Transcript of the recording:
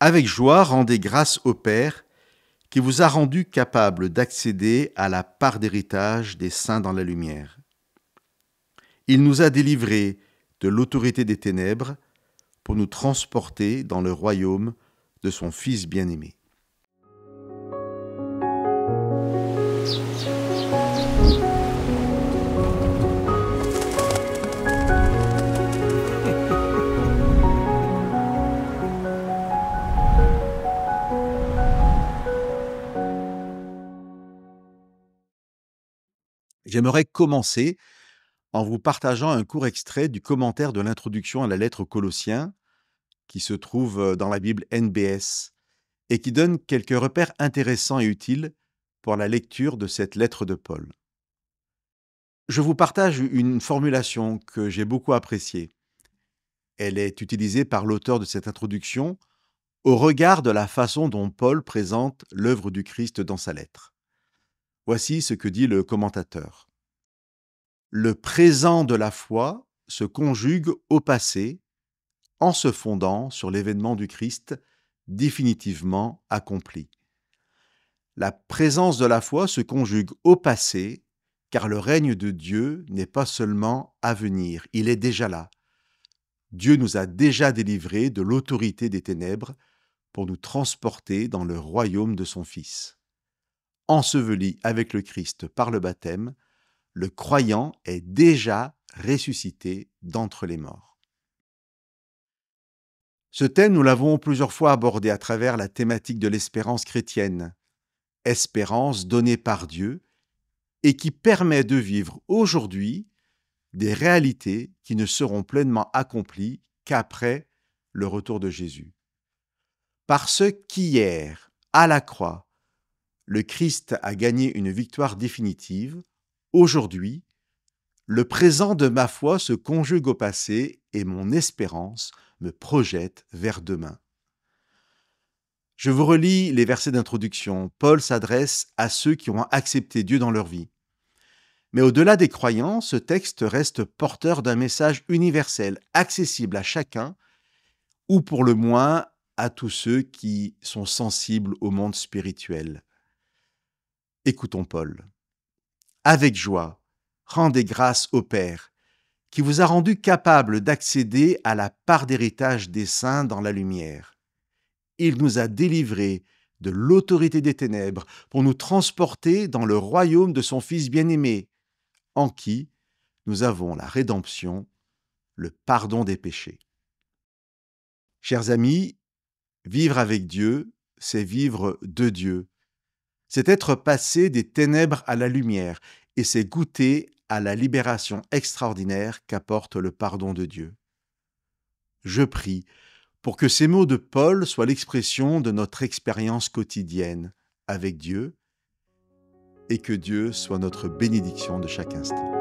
Avec joie, rendez grâce au Père qui vous a rendu capable d'accéder à la part d'héritage des saints dans la lumière. Il nous a délivrés de l'autorité des ténèbres pour nous transporter dans le royaume de son Fils bien-aimé. J'aimerais commencer en vous partageant un court extrait du commentaire de l'introduction à la lettre aux Colossiens, qui se trouve dans la Bible NBS, et qui donne quelques repères intéressants et utiles pour la lecture de cette lettre de Paul. Je vous partage une formulation que j'ai beaucoup appréciée. Elle est utilisée par l'auteur de cette introduction au regard de la façon dont Paul présente l'œuvre du Christ dans sa lettre. Voici ce que dit le commentateur. Le présent de la foi se conjugue au passé en se fondant sur l'événement du Christ définitivement accompli. La présence de la foi se conjugue au passé car le règne de Dieu n'est pas seulement à venir, il est déjà là. Dieu nous a déjà délivrés de l'autorité des ténèbres pour nous transporter dans le royaume de son Fils. Enseveli avec le Christ par le baptême, le croyant est déjà ressuscité d'entre les morts. Ce thème, nous l'avons plusieurs fois abordé à travers la thématique de l'espérance chrétienne, espérance donnée par Dieu et qui permet de vivre aujourd'hui des réalités qui ne seront pleinement accomplies qu'après le retour de Jésus. Parce qu'hier, à la croix, le Christ a gagné une victoire définitive, aujourd'hui, le présent de ma foi se conjugue au passé et mon espérance me projette vers demain. Je vous relis les versets d'introduction. Paul s'adresse à ceux qui ont accepté Dieu dans leur vie. Mais au-delà des croyants, ce texte reste porteur d'un message universel, accessible à chacun, ou pour le moins à tous ceux qui sont sensibles au monde spirituel. Écoutons Paul. Avec joie, rendez grâce au Père, qui vous a rendu capable d'accéder à la part d'héritage des saints dans la lumière. Il nous a délivrés de l'autorité des ténèbres pour nous transporter dans le royaume de son Fils bien-aimé, en qui nous avons la rédemption, le pardon des péchés. Chers amis, vivre avec Dieu, c'est vivre de Dieu. C'est être passé des ténèbres à la lumière et c'est goûter à la libération extraordinaire qu'apporte le pardon de Dieu. Je prie pour que ces mots de Paul soient l'expression de notre expérience quotidienne avec Dieu et que Dieu soit notre bénédiction de chaque instant.